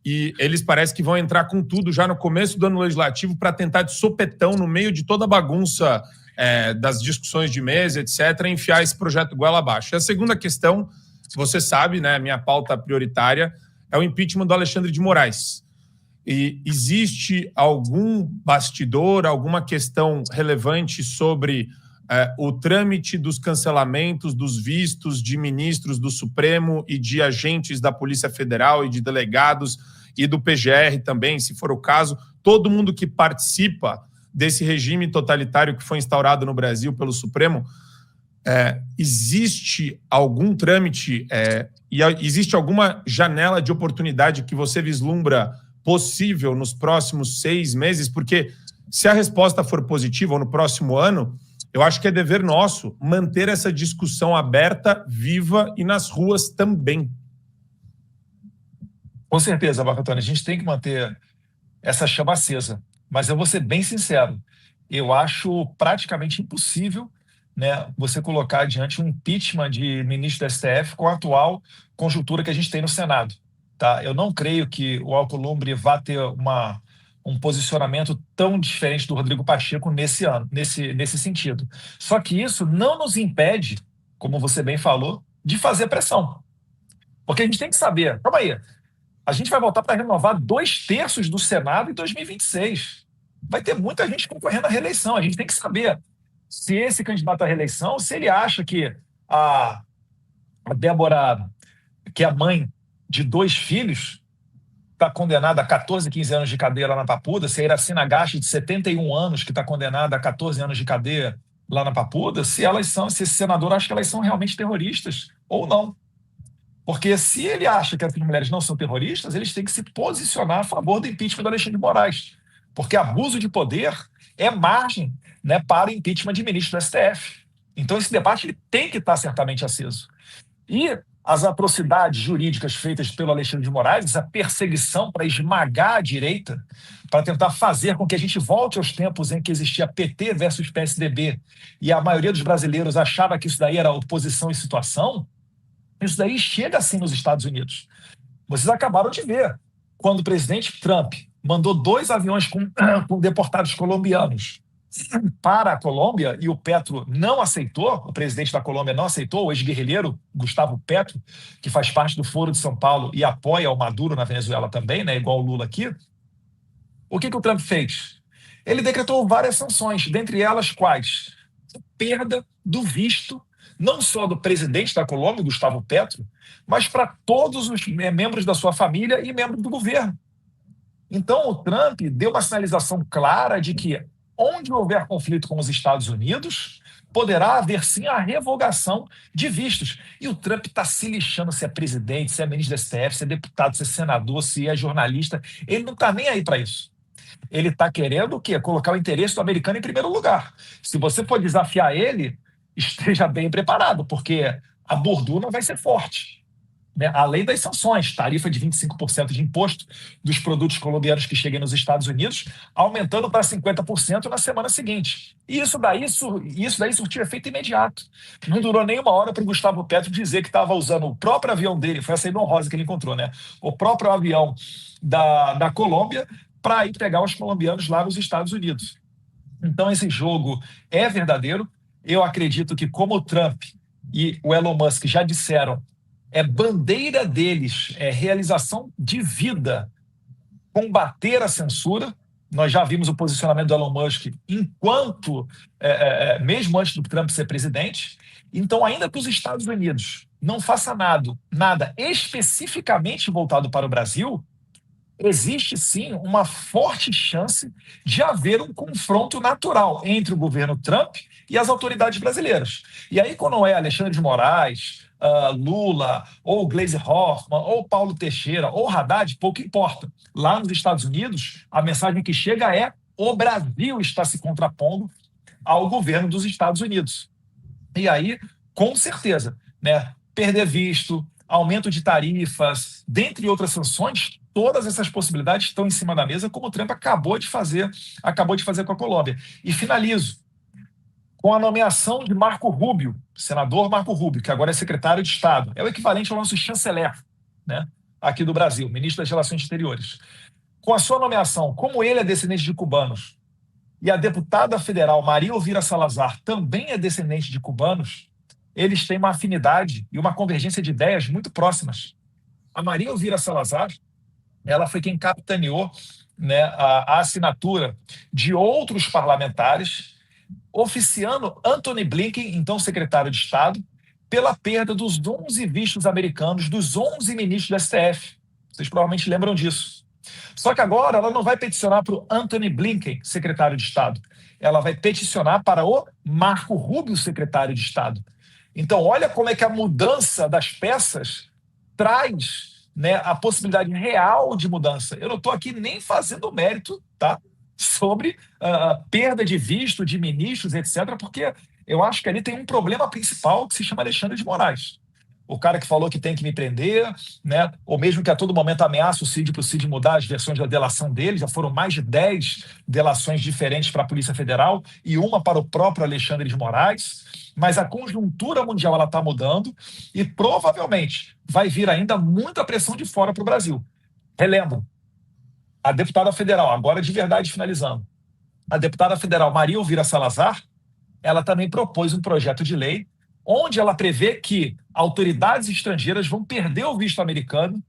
e eles parecem que vão entrar com tudo já no começo do ano legislativo para tentar de sopetão, no meio de toda a bagunça das discussões de mesa, etc., enfiar esse projeto goela abaixo. E a segunda questão, você sabe, né, minha pauta prioritária, é o impeachment do Alexandre de Moraes. E existe algum bastidor, alguma questão relevante sobre o trâmite dos cancelamentos dos vistos de ministros do Supremo e de agentes da Polícia Federal e de delegados e do PGR também, se for o caso, todo mundo que participa desse regime totalitário que foi instaurado no Brasil pelo Supremo, existe algum trâmite e existe alguma janela de oportunidade que você vislumbra possível nos próximos 6 meses? Porque se a resposta for positiva ou no próximo ano, eu acho que é dever nosso manter essa discussão aberta, viva e nas ruas também. Com certeza, Marco Antônio, a gente tem que manter essa chama acesa. Mas eu vou ser bem sincero, eu acho praticamente impossível, né, você colocar adiante um impeachment de ministro do STF com a atual conjuntura que a gente tem no Senado. Tá? Eu não creio que o Alcolumbre vá ter um posicionamento tão diferente do Rodrigo Pacheco nesse sentido. Só que isso não nos impede, como você bem falou, de fazer pressão. Porque a gente tem que saber, calma aí, a gente vai voltar para renovar 2/3 do Senado em 2026. Vai ter muita gente concorrendo à reeleição. A gente tem que saber se esse candidato à reeleição, se ele acha que a Débora, que é a mãe de 2 filhos, está condenada a 14, 15 anos de cadeia lá na Papuda, se a Iracina Gachi, de 71 anos, que está condenada a 14 anos de cadeia lá na Papuda, se esse senador acha que elas são realmente terroristas ou não. Porque se ele acha que essas mulheres não são terroristas, eles têm que se posicionar a favor do impeachment do Alexandre de Moraes. Porque abuso de poder é margem, né, para impeachment de ministro do STF. Então esse debate ele tem que estar certamente aceso. E as atrocidades jurídicas feitas pelo Alexandre de Moraes, essa perseguição para esmagar a direita, para tentar fazer com que a gente volte aos tempos em que existia PT versus PSDB, e a maioria dos brasileiros achava que isso daí era oposição em situação, isso daí chega assim nos Estados Unidos. Vocês acabaram de ver, quando o presidente Trump mandou 2 aviões com deportados colombianos para a Colômbia e o Petro não aceitou, o presidente da Colômbia não aceitou, o ex-guerrilheiro Gustavo Petro, que faz parte do Foro de São Paulo e apoia o Maduro na Venezuela também, né, igual o Lula aqui. O que o Trump fez? Ele decretou várias sanções, dentre elas quais? A perda do visto, não só do presidente da Colômbia, Gustavo Petro, mas para todos os membros da sua família e membros do governo. Então, o Trump deu uma sinalização clara de que, onde houver conflito com os Estados Unidos, poderá haver, sim, a revogação de vistos. E o Trump está se lixando se é presidente, se é ministro do STF, se é deputado, se é senador, se é jornalista. Ele não está nem aí para isso. Ele está querendo o quê? Colocar o interesse do americano em primeiro lugar. Se você for desafiar ele, esteja bem preparado, porque a borduna vai ser forte. Né? Além das sanções, tarifa de 25% de imposto dos produtos colombianos que cheguem nos Estados Unidos, aumentando para 50% na semana seguinte. E isso daí surtiu efeito imediato. Não durou nem 1 hora para o Gustavo Petro dizer que estava usando o próprio avião dele, foi a saída honrosa que ele encontrou, né? O próprio avião da Colômbia para ir pegar os colombianos lá nos Estados Unidos. Então esse jogo é verdadeiro. Eu acredito que, como o Trump e o Elon Musk já disseram, é bandeira deles, é realização de vida combater a censura. Nós já vimos o posicionamento do Elon Musk mesmo antes do Trump ser presidente. Então, ainda que os Estados Unidos não façam nada especificamente voltado para o Brasil, existe sim uma forte chance de haver um confronto natural entre o governo Trump e as autoridades brasileiras. E aí, quando é Alexandre de Moraes, Lula, ou Gleisi Hoffmann, ou Paulo Teixeira, ou Haddad, pouco importa. Lá nos Estados Unidos, a mensagem que chega é: o Brasil está se contrapondo ao governo dos Estados Unidos. E aí, com certeza, né, perder visto, aumento de tarifas, dentre outras sanções, todas essas possibilidades estão em cima da mesa, como o Trump acabou de fazer com a Colômbia. E finalizo com a nomeação de Marco Rubio, senador Marco Rubio, que agora é secretário de Estado. É o equivalente ao nosso chanceler, né, aqui do Brasil, ministro das Relações Exteriores. Com a sua nomeação, como ele é descendente de cubanos, e a deputada federal Maria Elvira Salazar também é descendente de cubanos, eles têm uma afinidade e uma convergência de ideias muito próximas. A Maria Elvira Salazar, ela foi quem capitaneou, né, a assinatura de outros parlamentares, oficiando Antony Blinken, então secretário de Estado, pela perda dos 11 vistos americanos dos 11 ministros do STF. Vocês provavelmente lembram disso. Só que agora ela não vai peticionar para o Antony Blinken, secretário de Estado. Ela vai peticionar para o Marco Rubio, secretário de Estado. Então, olha como é que a mudança das peças traz, né, a possibilidade real de mudança. Eu não estou aqui nem fazendo mérito, tá, sobre a perda de visto de ministros, etc., porque eu acho que ali tem um problema principal que se chama Alexandre de Moraes. O cara que falou que tem que me prender, né? Ou mesmo que a todo momento ameaça o Cid para o Cid mudar as versões da delação dele. Já foram mais de 10 delações diferentes para a Polícia Federal e uma para o próprio Alexandre de Moraes. Mas a conjuntura mundial está mudando e provavelmente vai vir ainda muita pressão de fora para o Brasil. Relembro, a deputada federal, agora de verdade finalizando, a deputada federal Maria Elvira Salazar, ela também propôs um projeto de lei onde ela prevê que autoridades estrangeiras vão perder o visto americano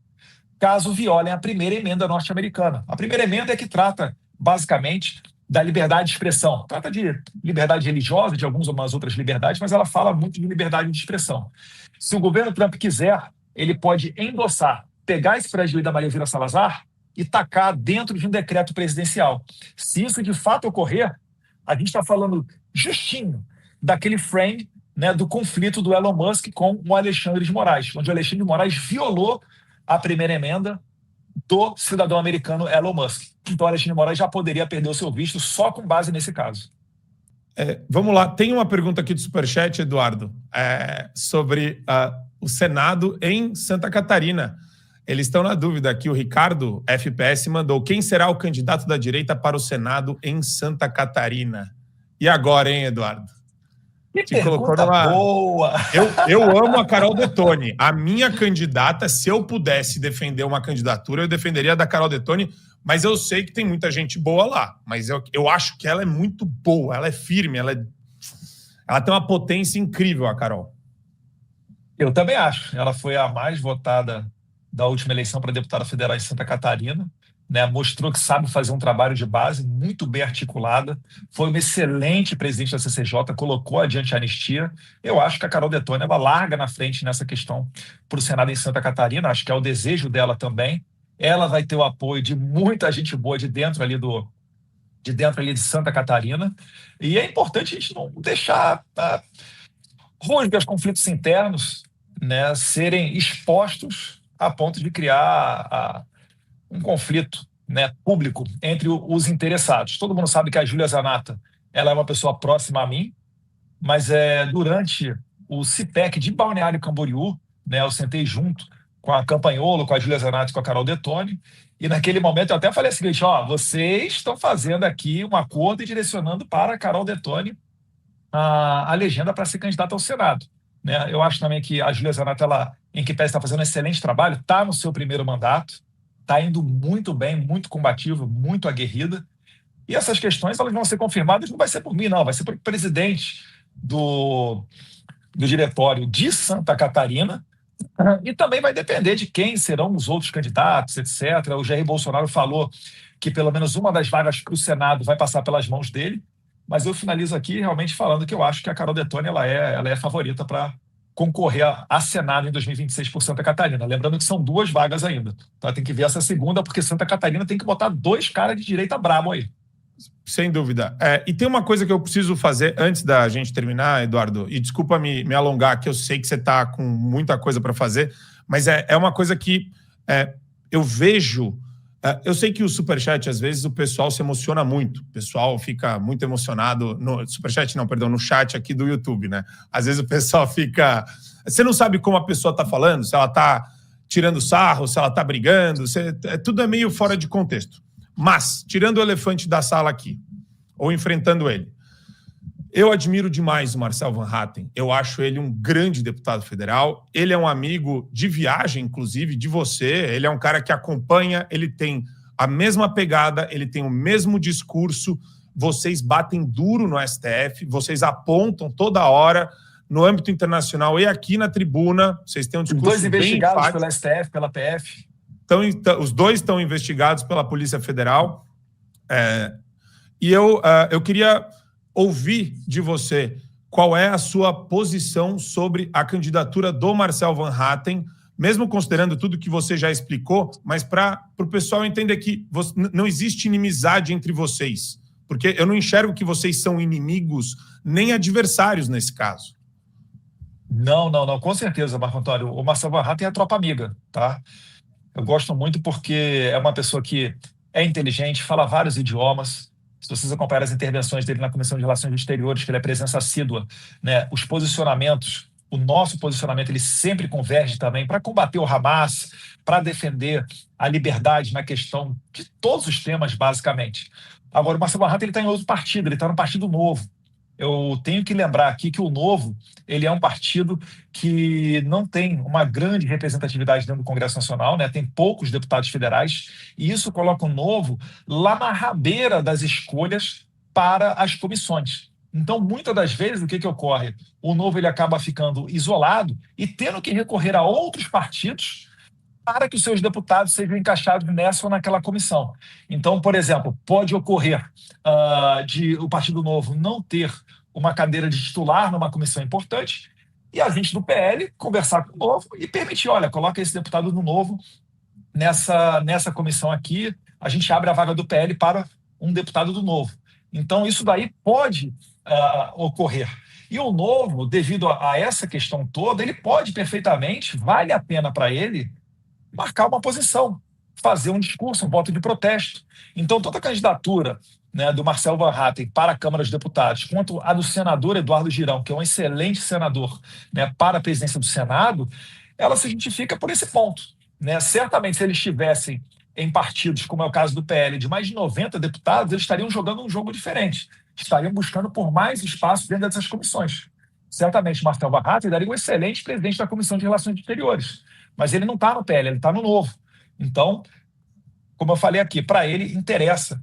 caso violem a primeira emenda norte-americana. A primeira emenda é que trata, basicamente, da liberdade de expressão. Trata de liberdade religiosa, de algumas outras liberdades, mas ela fala muito de liberdade de expressão. Se o governo Trump quiser, ele pode endossar, pegar esse projeto de lei da Maria Elvira Salazar e tacar dentro de um decreto presidencial. Se isso de fato ocorrer, a gente está falando justinho daquele frame, né, do conflito do Elon Musk com o Alexandre de Moraes, onde o Alexandre de Moraes violou a primeira emenda do cidadão americano Elon Musk. Então o Alexandre de Moraes já poderia perder o seu visto só com base nesse caso. Vamos lá, tem uma pergunta aqui do Superchat, Eduardo, sobre o Senado em Santa Catarina. Eles estão na dúvida aqui, o Ricardo FPS mandou: quem será o candidato da direita para o Senado em Santa Catarina? E agora, hein, Eduardo? Que pergunta boa! Eu amo a Carol Detoni. A minha candidata, se eu pudesse defender uma candidatura, eu defenderia a da Carol Detoni, mas eu sei que tem muita gente boa lá. Mas eu acho que ela é muito boa, ela é firme, ela tem uma potência incrível, a Carol. Eu também acho. Ela foi a mais votada da última eleição para deputada federal em Santa Catarina. Né, mostrou que sabe fazer um trabalho de base muito bem articulada, foi uma excelente presidente da CCJ, colocou adiante a anistia. Eu acho que a Carol Detoni ela larga na frente nessa questão para o Senado em Santa Catarina, acho que é o desejo dela também. Ela vai ter o apoio de muita gente boa de dentro ali de Santa Catarina, e é importante a gente não deixar rusgas, conflitos internos, né, serem expostos a ponto de criar um conflito, né, público entre os interessados. Todo mundo sabe que a Júlia Zanata ela é uma pessoa próxima a mim, mas durante o CIPEC de Balneário Camboriú, né, eu sentei junto com a Campanholo, com a Júlia Zanata e com a Carol Detoni, e naquele momento eu até falei o seguinte: vocês estão fazendo aqui um acordo e direcionando para a Carol Detoni a legenda para ser candidata ao Senado. Né? Eu acho também que a Júlia Zanata, ela, em que pese está fazendo um excelente trabalho, está no seu primeiro mandato, está indo muito bem, muito combativa, muito aguerrida. E essas questões elas vão ser confirmadas, não vai ser por mim, não, vai ser por presidente do diretório de Santa Catarina, e também vai depender de quem serão os outros candidatos, etc. O Jair Bolsonaro falou que pelo menos uma das vagas para o Senado vai passar pelas mãos dele, mas eu finalizo aqui realmente falando que eu acho que a Carol Detoni ela é favorita para concorrer a Senado em 2026 por Santa Catarina. Lembrando que são 2 vagas ainda. Então tem que ver essa segunda, porque Santa Catarina tem que botar 2 caras de direita brabo aí. Sem dúvida. E tem uma coisa que eu preciso fazer antes da gente terminar, Eduardo, e desculpa me alongar, que eu sei que você está com muita coisa para fazer, mas é uma coisa que eu vejo... eu sei que o Superchat, às vezes, o pessoal se emociona muito. O pessoal fica muito emocionado no Superchat, não, perdão, no chat aqui do YouTube, né? Às vezes o pessoal fica... Você não sabe como a pessoa está falando, se ela está tirando sarro, se ela está brigando, tudo é meio fora de contexto. Mas, tirando o elefante da sala aqui, ou enfrentando ele, eu admiro demais o Marcel Van Hatten. Eu acho ele um grande deputado federal. Ele é um amigo de viagem, inclusive, de você. Ele é um cara que acompanha, ele tem a mesma pegada, ele tem o mesmo discurso. Vocês batem duro no STF, vocês apontam toda hora no âmbito internacional e aqui na tribuna. Vocês têm um discurso Os 2 investigados bem pela STF, pela PF. Então, os 2 estão investigados pela Polícia Federal. E eu queria ouvir de você qual é a sua posição sobre a candidatura do Marcel Van Hatten mesmo considerando tudo que você já explicou, mas para o pessoal entender que não existe inimizade entre vocês, porque eu não enxergo que vocês são inimigos nem adversários nesse caso. Não, com certeza, Marco Antônio. O Marcelo Van Hatten é a tropa amiga, tá? Eu gosto muito porque é uma pessoa que é inteligente, fala vários idiomas. Se vocês acompanharem as intervenções dele na Comissão de Relações Exteriores, que ele é presença assídua, né? Os posicionamentos, o nosso posicionamento, ele sempre converge também para combater o Hamas, para defender a liberdade na questão de todos os temas, basicamente. Agora, o Marcelo Van Hatten está em outro partido, ele está no Partido Novo. Eu tenho que lembrar aqui que o Novo, ele é um partido que não tem uma grande representatividade dentro do Congresso Nacional, né? Tem poucos deputados federais, e isso coloca o Novo lá na rabeira das escolhas para as comissões. Então, muitas das vezes, o que ocorre? O Novo ele acaba ficando isolado e tendo que recorrer a outros partidos para que os seus deputados sejam encaixados nessa ou naquela comissão. Então, por exemplo, pode ocorrer de o Partido Novo não ter uma cadeira de titular numa comissão importante e a gente do PL conversar com o Novo e permitir, olha, coloca esse deputado do Novo nessa comissão aqui, a gente abre a vaga do PL para um deputado do Novo. Então, isso daí pode ocorrer. E o Novo, devido a essa questão toda, ele pode perfeitamente, vale a pena para ele, marcar uma posição, fazer um discurso, um voto de protesto. Então, toda a candidatura, né, do Marcelo Van Hatten para a Câmara dos Deputados, quanto a do senador Eduardo Girão, que é um excelente senador, né, para a presidência do Senado, ela se justifica por esse ponto, né? Certamente, se eles estivessem em partidos, como é o caso do PL, de mais de 90 deputados, eles estariam jogando um jogo diferente, estariam buscando por mais espaço dentro dessas comissões. Certamente, Marcelo Van Hatten daria um excelente presidente da Comissão de Relações Exteriores, mas ele não está no PL, ele está no Novo. Então, como eu falei aqui, para ele interessa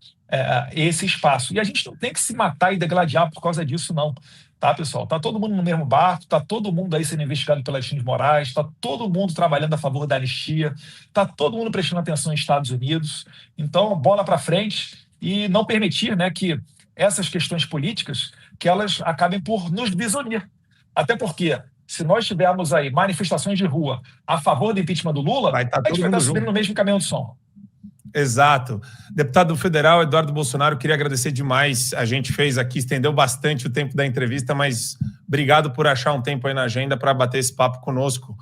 esse espaço. E a gente não tem que se matar e degladiar por causa disso, não. Tá, pessoal? Está todo mundo no mesmo barco, está todo mundo aí sendo investigado pela Alexandre de Moraes, está todo mundo trabalhando a favor da anistia, está todo mundo prestando atenção nos Estados Unidos. Então, bola para frente e não permitir, né, que essas questões políticas que elas acabem por nos desunir. Até porque, se nós tivermos aí manifestações de rua a favor do impeachment do Lula, a gente vai estar subindo no mesmo caminhão de som. Exato. Deputado federal Eduardo Bolsonaro, queria agradecer demais. A gente fez aqui, estendeu bastante o tempo da entrevista, mas obrigado por achar um tempo aí na agenda para bater esse papo conosco.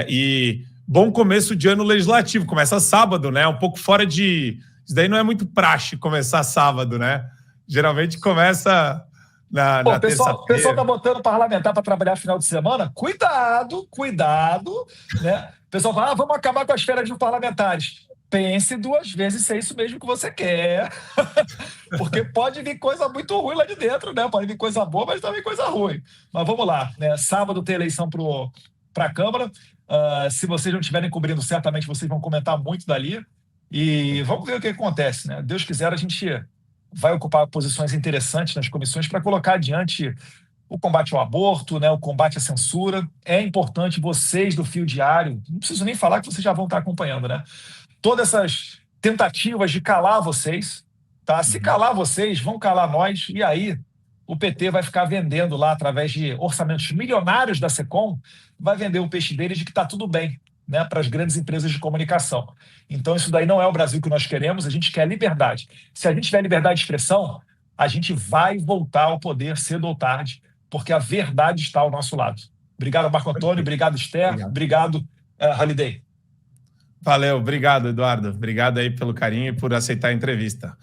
E bom começo de ano legislativo. Começa sábado, né? Um pouco fora de... Isso daí não é muito praxe começar sábado, né? Geralmente começa na terça-feira. O pessoal está botando parlamentar para trabalhar final de semana. Cuidado, né? O pessoal fala, vamos acabar com as férias dos parlamentares. Pense duas vezes se é isso mesmo que você quer. Porque pode vir coisa muito ruim lá de dentro, né? Pode vir coisa boa, mas também coisa ruim. Mas vamos lá, né? Sábado tem eleição para a Câmara. Se vocês não estiverem cobrindo, certamente vocês vão comentar muito dali. E vamos ver o que acontece, né? Deus quiser, a gente vai ocupar posições interessantes nas comissões para colocar adiante o combate ao aborto, né, o combate à censura. É importante vocês do Fio Diário, não preciso nem falar que vocês já vão estar acompanhando, né? Todas essas tentativas de calar vocês, tá? Se calar vocês, vão calar nós, e aí o PT vai ficar vendendo lá, através de orçamentos milionários da SECOM, vai vender o peixe deles de que está tudo bem, né, para as grandes empresas de comunicação. Então, isso daí não é o Brasil que nós queremos, a gente quer liberdade. Se a gente tiver liberdade de expressão, a gente vai voltar ao poder cedo ou tarde, porque a verdade está ao nosso lado. Obrigado, Marco Antônio, obrigado, Esther, obrigado, Holiday. Valeu, obrigado, Eduardo. Obrigado aí pelo carinho e por aceitar a entrevista.